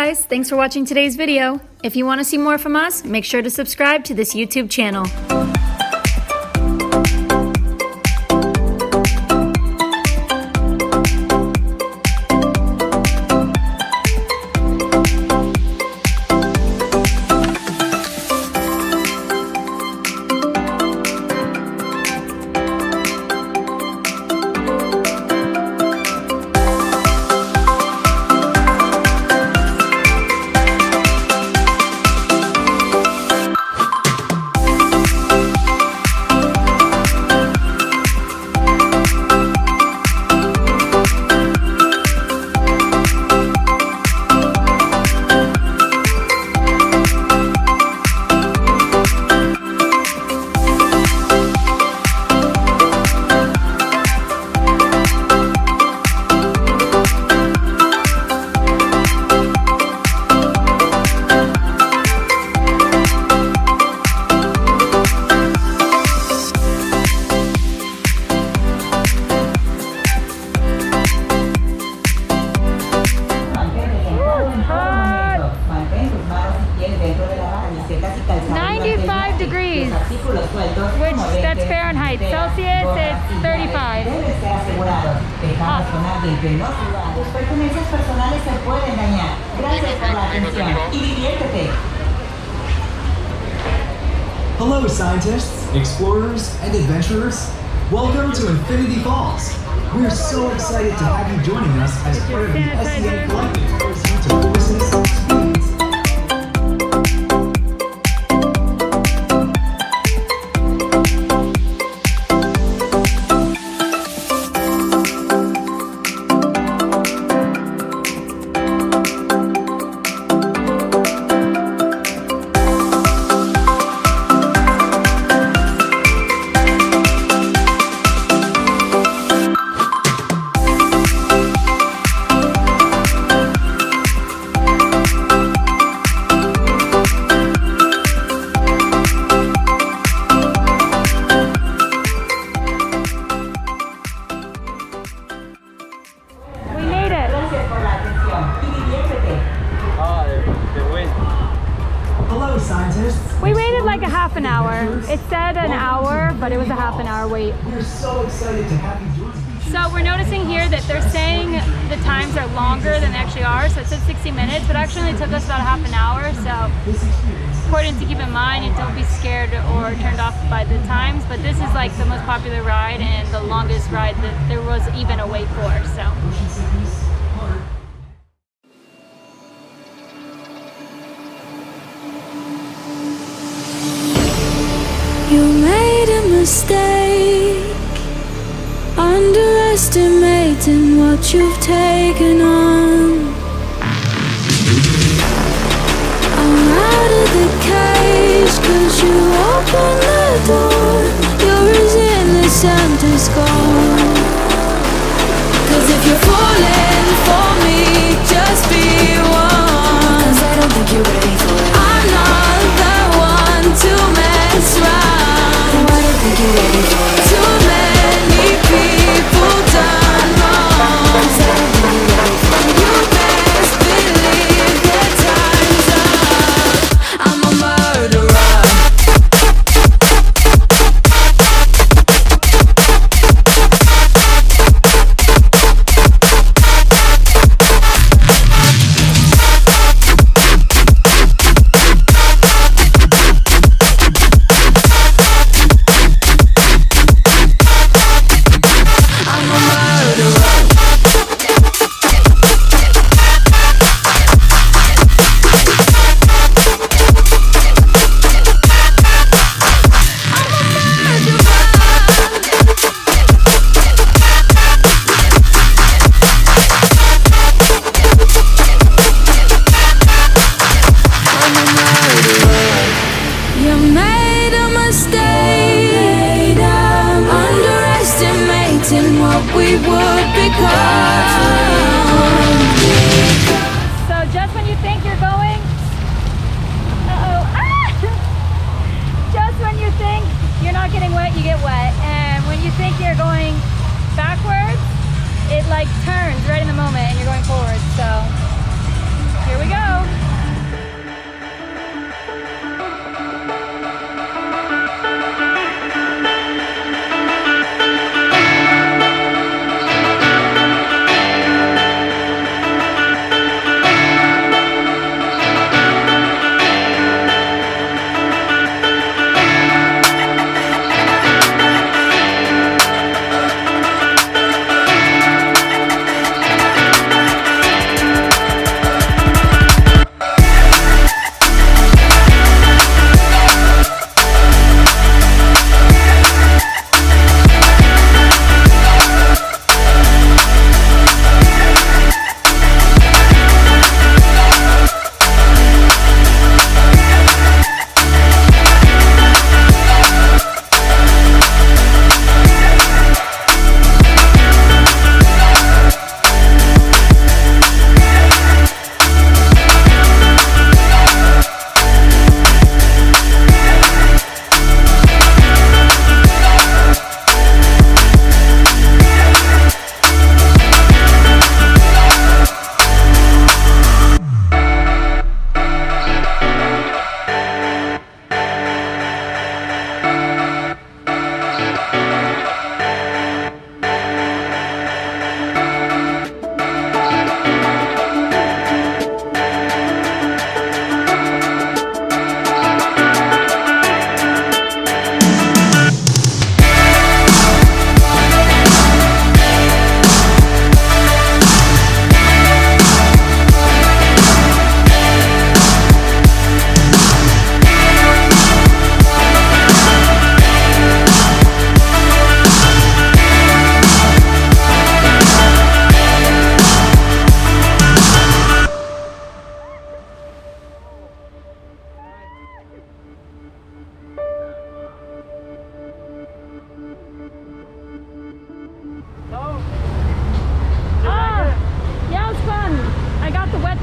guys, thanks for watching today's video. If you want to see more from us, make sure to subscribe to this YouTube channel. Which, that's Fahrenheit. Celsius, it's 35. Hello scientists, explorers, and adventurers. Welcome to Infinity Falls. We're so excited to have you joining us as part of the SEA Collective to business experience. Hello scientists. We waited like a half an hour. It said an hour, but it was a half an hour wait. We're so excited to have you join us. So we're noticing here that they're saying the times are longer than they actually are. So it said 60 minutes, but actually it took us about a half an hour. So important to keep in mind and don't be scared or turned off by the times. But this is like the most popular ride and the longest ride that there was even a wait for. So. You made a mistake, underestimating what you've taken on. I'm out of the cage, 'cause you opened the door. You're as innocent as gone. 'Cause if you're falling for me, just be one. 'Cause I don't think you're ready for it. I'm not the one to mess around. Too many people done wrong. You best believe that time's up. I'm a murderer. We would become. So just when you think you're going, just when you think you're not getting wet, you get wet, and when you think you're going backwards, it like turns right in the moment, and you're going forward. So Here we go.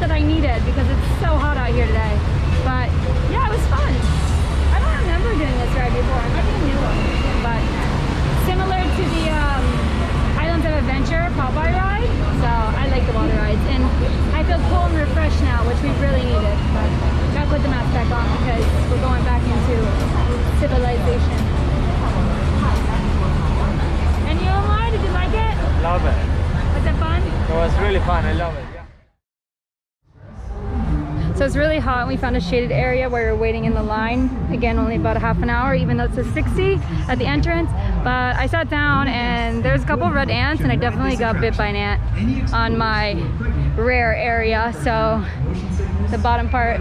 That I needed because it's so hot out here today. But yeah, it was fun. I don't remember doing this ride before. I might be a new one. But similar to the Islands of Adventure Popeye ride. So I like the water rides. And I feel cool and refreshed now, which we really needed. But gotta put the mask back on because we're going back into civilization. And you, Omar, did you like it? Love it. Was it fun? It was really fun. I love it. So it's really hot and we found a shaded area where we're waiting in the line. Again, only about a half an hour, even though it says 60 at the entrance. But I sat down and there's a couple of red ants and I definitely got bit by an ant on my rear area. So the bottom part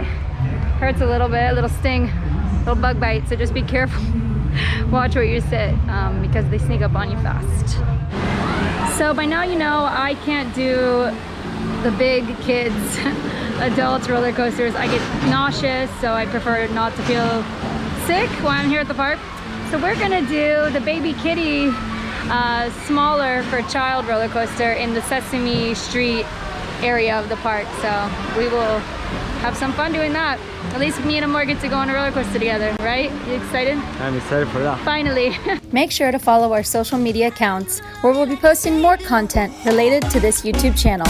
hurts a little bit, a little sting, a little bug bite. So just be careful. Watch where you sit because they sneak up on you fast. So by now you know I can't do the big kids adult roller coasters. I get nauseous, so I prefer not to feel sick while I'm here at the park. So we're gonna do the baby kitty smaller for child roller coaster in the Sesame Street area of the park. So we will have some fun doing that. At least me and Amor get to go on a roller coaster together, right? You excited? I'm excited for that. Finally. Make sure to follow our social media accounts where we'll be posting more content related to this YouTube channel.